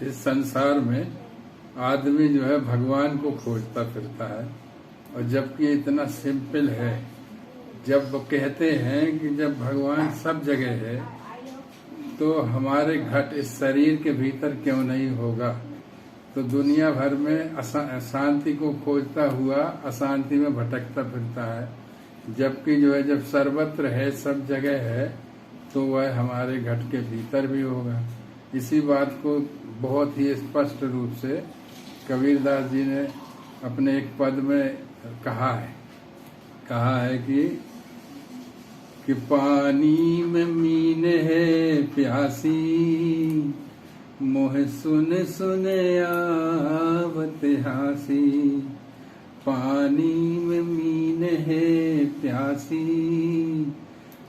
इस संसार में आदमी जो है भगवान को खोजता फिरता है, और जबकि इतना सिंपल है। जब वो कहते हैं कि जब भगवान सब जगह है तो हमारे घट इस शरीर के भीतर क्यों नहीं होगा। तो दुनिया भर में शांति को खोजता हुआ अशांति में भटकता फिरता है, जबकि जो है जब सर्वत्र है, सब जगह है, तो वह हमारे घट के भीतर भी होगा। इसी बात को बहुत ही स्पष्ट रूप से कबीरदास जी ने अपने एक पद में कहा है कि पानी में मीन है प्यासी, मोह सुन सुन आवत हासी। पानी में मीन है प्यासी,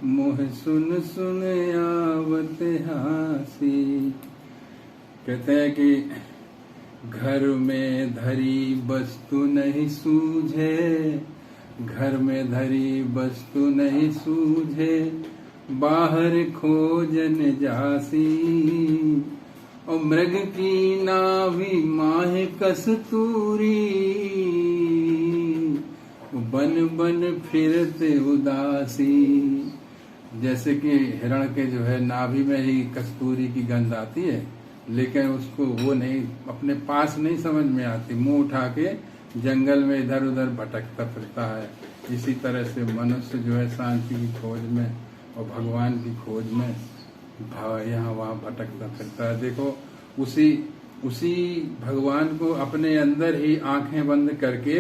मोह सुन सुन आवत हासी। कहते हैं कि घर में धरी वस्तु नहीं सूझे, घर में धरी वस्तु नहीं सूझे, बाहर खोजन जासी। और मृग की नाभि माहे कस्तूरी, बन बन फिरते उदासी। जैसे कि हिरण के जो है नाभि में ही कस्तूरी की गंध आती है, लेकिन उसको वो नहीं, अपने पास नहीं समझ में आती, मुंह उठा के जंगल में इधर उधर भटकता फिरता है। इसी तरह से मनुष्य जो है शांति की खोज में और भगवान की खोज में यहाँ वहाँ भटकता फिरता है। देखो उसी भगवान को अपने अंदर ही आंखें बंद करके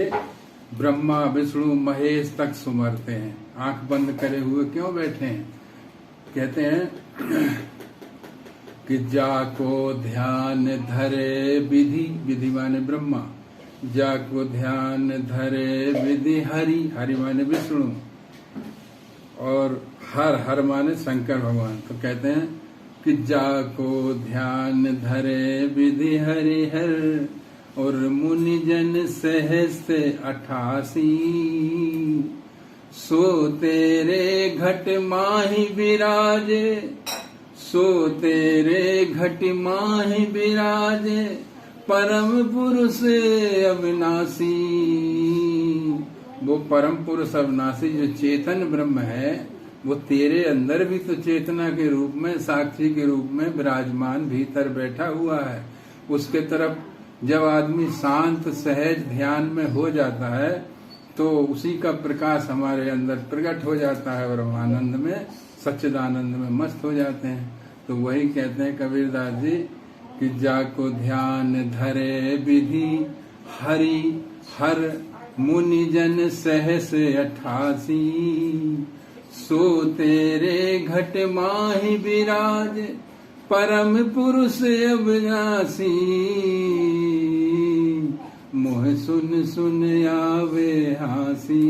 ब्रह्मा विष्णु महेश तक सुमरते हैं। आंख बंद करे हुए क्यों बैठे हैं? कहते हैं कि जाको ध्यान धरे विधि, विधि माने ब्रह्मा, जाको ध्यान धरे विधि हरि, हरि माने विष्णु, और हर माने शंकर भगवान। तो कहते हैं कि जाको ध्यान धरे विधि हरि हर, और मुनि जन सहस्त्र 88। सो तेरे घट माही विराजे, सो तेरे घट माही विराजे, परम पुरुष अविनाशी। वो परम पुरुष अविनाशी जो चेतन ब्रह्म है, वो तेरे अंदर भी तो चेतना के रूप में, साक्षी के रूप में विराजमान भीतर बैठा हुआ है। उसके तरफ जब आदमी शांत सहज ध्यान में हो जाता है तो उसी का प्रकाश हमारे अंदर प्रकट हो जाता है और हम आनंद में, सच्चिदानंद में मस्त हो जाते हैं। तो वही कहते हैं कबीरदास जी कि जाको ध्यान धरे विधि हरि हर, मुनि जन सहस 88। सो तेरे घट माही विराज, परम पुरुष अविनाशी। मोह सुन सुन आवे हासी,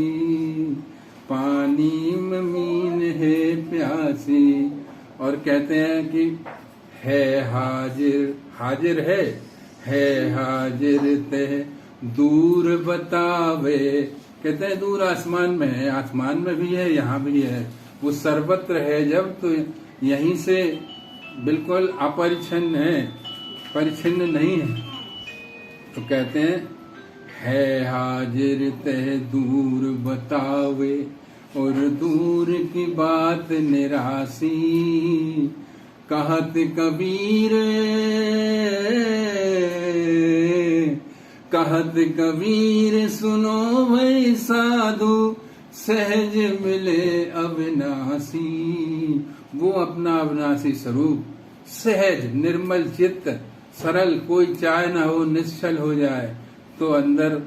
पानी में मीन है प्यासी। और कहते हैं कि है हाजिर, हाजिर है हाजिर ते दूर बतावे। कहते हैं दूर आसमान में है, आसमान में भी है, यहाँ भी है, वो सर्वत्र है। जब तो यहीं से बिल्कुल अपरिच्छिन्न है, परिच्छिन्न नहीं है। तो कहते हैं है हाजिर तह दूर बतावे, और दूर की बात निरासी। कहत कबीर, कहत कबीर सुनो वही साधु, सहज मिले अविनाशी। वो अपना अविनाशी स्वरूप सहज निर्मल चित्त सरल, कोई चाहे न हो, निश्चल हो जाए तो अंदर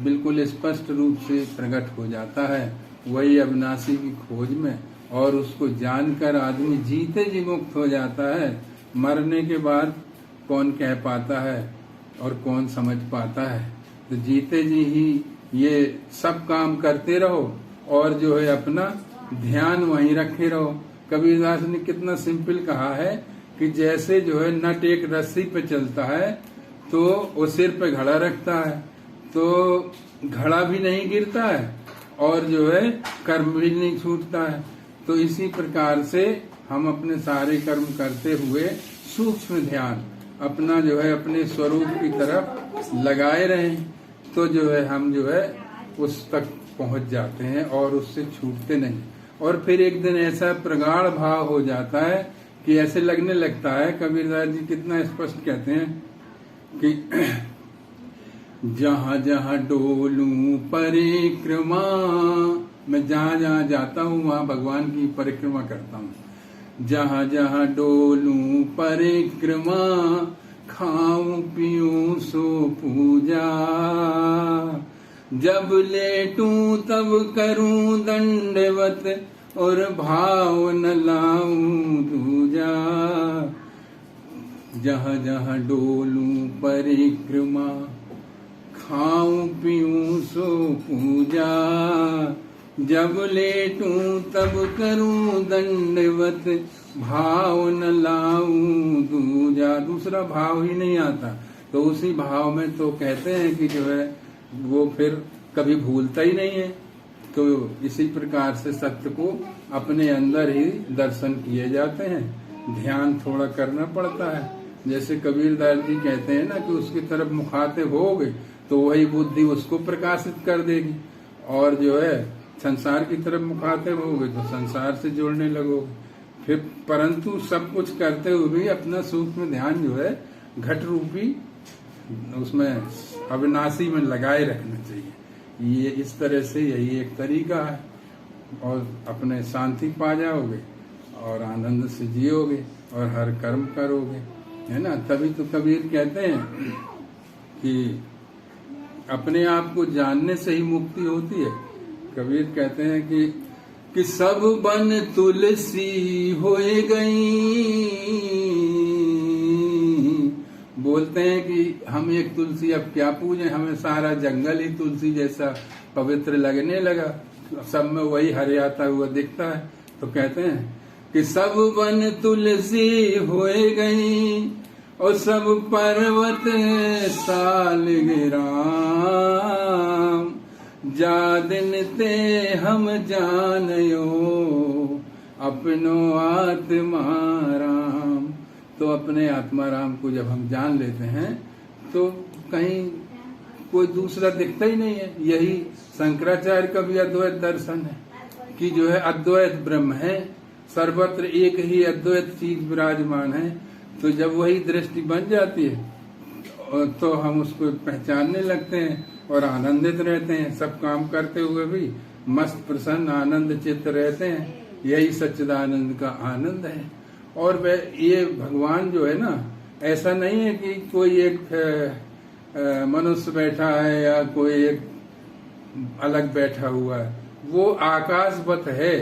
बिल्कुल स्पष्ट रूप से प्रकट हो जाता है। वही अविनाशी की खोज में, और उसको जानकर आदमी जीते जी मुक्त हो जाता है। मरने के बाद कौन कह पाता है और कौन समझ पाता है। तो जीते जी ही ये सब काम करते रहो और जो है अपना ध्यान वहीं रखे रहो। कबीरदास ने कितना सिंपल कहा है कि जैसे जो है नट एक रस्सी पे चलता है तो वो सिर पे घड़ा रखता है तो घड़ा भी नहीं गिरता है और जो है कर्म भी नहीं छूटता है। तो इसी प्रकार से हम अपने सारे कर्म करते हुए सूक्ष्म ध्यान अपना जो है अपने स्वरूप की तरफ लगाए रहें, तो जो है हम जो है उस तक पहुंच जाते हैं और उससे छूटते नहीं। और फिर एक दिन ऐसा प्रगाढ़ भाव हो जाता है कि ऐसे लगने लगता है, कबीरदास जी कितना स्पष्ट कहते हैं कि जहाँ जहाँ डोलूं परिक्रमा, मैं जहाँ जहाँ जाता हूँ वहाँ भगवान की परिक्रमा करता हूँ। जहाँ जहाँ डोलूं परिक्रमा, खाऊं पीऊं सो पूजा, जब लेटूं तब करूं दंडवत, और भाव न लाऊं दूजा। जहाँ जहाँ डोलूं परिक्रमा, खाऊं पीऊं सो पूजा, जब लेटूं तब करूं दंडवत, भाव न लाऊं दूजा। दूसरा भाव ही नहीं आता, तो उसी भाव में तो कहते हैं कि जो है वो फिर कभी भूलता ही नहीं है। तो इसी प्रकार से सत्य को अपने अंदर ही दर्शन किए जाते हैं। ध्यान थोड़ा करना पड़ता है, जैसे कबीरदास जी कहते हैं ना कि उसकी तरफ मुखातिब होगे तो वही बुद्धि उसको प्रकाशित कर देगी, और जो है संसार की तरफ मुखातिब होगे तो संसार से जोड़ने लगोगे। फिर परंतु सब कुछ करते हुए भी अपना सूक्ष्म ध्यान जो है घट रूपी उसमें अविनाशी में लगाए रखना चाहिए। ये इस तरह से यही एक तरीका है, और अपने शांति पा जाओगे और आनंद से जियोगे और हर कर्म करोगे, है ना। तभी तो कबीर कहते हैं कि अपने आप को जानने से ही मुक्ति होती है। कबीर कहते हैं कि सब बन तुलसी होए गई। बोलते हैं कि हम एक तुलसी अब क्या पूजें, हमें सारा जंगल ही तुलसी जैसा पवित्र लगने लगा, सब में वही हरियाता हुआ दिखता है। तो कहते हैं कि सब बन तुलसी होए गई, और सब पर्वत साल गिराम, जा दिन ते हम जानियो अपनो आत्मा राम। तो अपने आत्मा राम को जब हम जान लेते हैं तो कहीं कोई दूसरा दिखता ही नहीं है। यही शंकराचार्य का भी अद्वैत दर्शन है कि जो है अद्वैत ब्रह्म है, सर्वत्र एक ही अद्वैत चीज विराजमान है। तो जब वही दृष्टि बन जाती है तो हम उसको पहचानने लगते हैं और आनंदित रहते हैं। सब काम करते हुए भी मस्त प्रसन्न आनंद चित्त रहते हैं। यही सच्चिदानंद का आनंद है। और वह ये भगवान जो है ना, ऐसा नहीं है कि कोई एक मनुष्य बैठा है या कोई एक अलग बैठा हुआ है। वो आकाशवत है,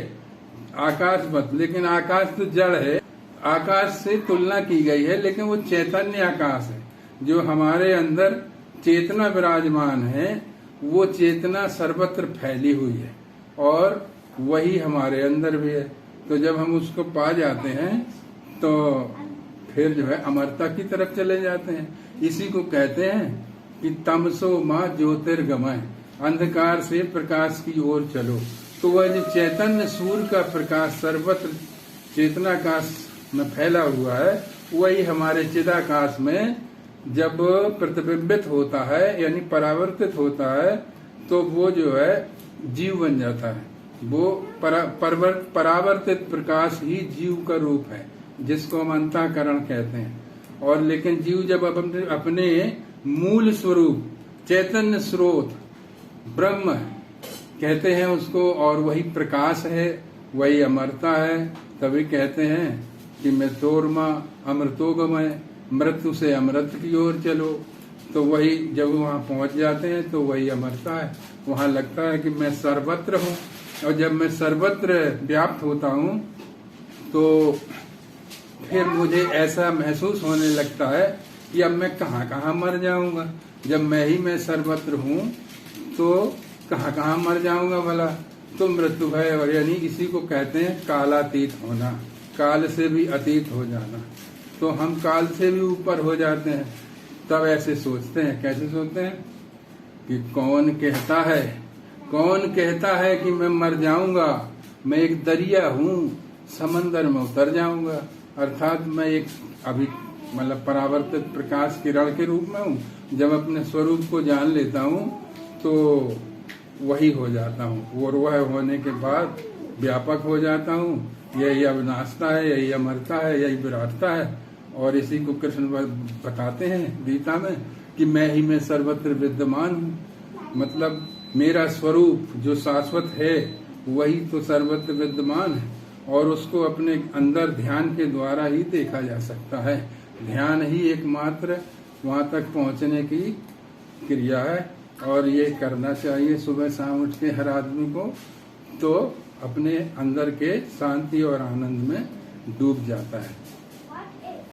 आकाशवत। लेकिन आकाश तो जड़ है, आकाश से तुलना की गई है, लेकिन वो चैतन्य आकाश है। जो हमारे अंदर चेतना विराजमान है, वो चेतना सर्वत्र फैली हुई है और वही हमारे अंदर भी है। तो जब हम उसको पा जाते हैं तो फिर जो है अमरता की तरफ चले जाते हैं। इसी को कहते हैं कि तमसो माँ ज्योतिर्गमय, अंधकार से प्रकाश की ओर चलो। तो वह जो चैतन्य सूर्य का प्रकाश सर्वत्र चेतनाकाश में फैला हुआ है, वही हमारे चिदाकाश में जब प्रतिबिंबित होता है यानी परावर्तित होता है तो वो जो है जीव बन जाता है। वो परावर्तित प्रकाश ही जीव का रूप है, जिसको हम अंतःकरण कहते हैं। और लेकिन जीव जब अपने मूल स्वरूप चैतन्य स्रोत ब्रह्म कहते हैं उसको, और वही प्रकाश है, वही अमरता है, तभी कहते हैं कि मृत्योर्मा अमृतोगमय, मृत्यु से अमृत की ओर चलो। तो वही जब वहाँ पहुँच जाते हैं तो वही अमरता है। वहाँ लगता है कि मैं सर्वत्र हूँ, और जब मैं सर्वत्र व्याप्त होता हूँ तो फिर मुझे ऐसा महसूस होने लगता है कि अब मैं कहाँ कहाँ मर जाऊंगा। जब मैं सर्वत्र हूँ तो कहाँ कहाँ मर जाऊंगा भला। तो मृत्यु भय, और यानी इसी को कहते हैं कालातीत होना, काल से भी अतीत हो जाना। तो हम काल से भी ऊपर हो जाते हैं। तब ऐसे सोचते हैं, कैसे सोचते हैं कि कौन कहता है कि मैं मर जाऊंगा, मैं एक दरिया हूँ, समंदर में उतर जाऊंगा। अर्थात मैं एक अभी मतलब परावर्तित प्रकाश किरण के रूप में हूँ। जब अपने स्वरूप को जान लेता हूँ तो वही हो जाता हूँ, और वह होने के बाद व्यापक हो जाता हूँ। यही अविनाशता है, यही अमरता है, यही विराटता है। और इसी को कृष्ण बताते हैं गीता में कि मैं ही में सर्वत्र विद्यमान हूँ। मतलब मेरा स्वरूप जो शाश्वत है वही तो सर्वत्र विद्यमान है, और उसको अपने अंदर ध्यान के द्वारा ही देखा जा सकता है। ध्यान ही एकमात्र वहां तक पहुंचने की क्रिया है, और ये करना चाहिए सुबह शाम उठ के हर आदमी को, तो अपने अंदर के शांति और आनंद में डूब जाता है।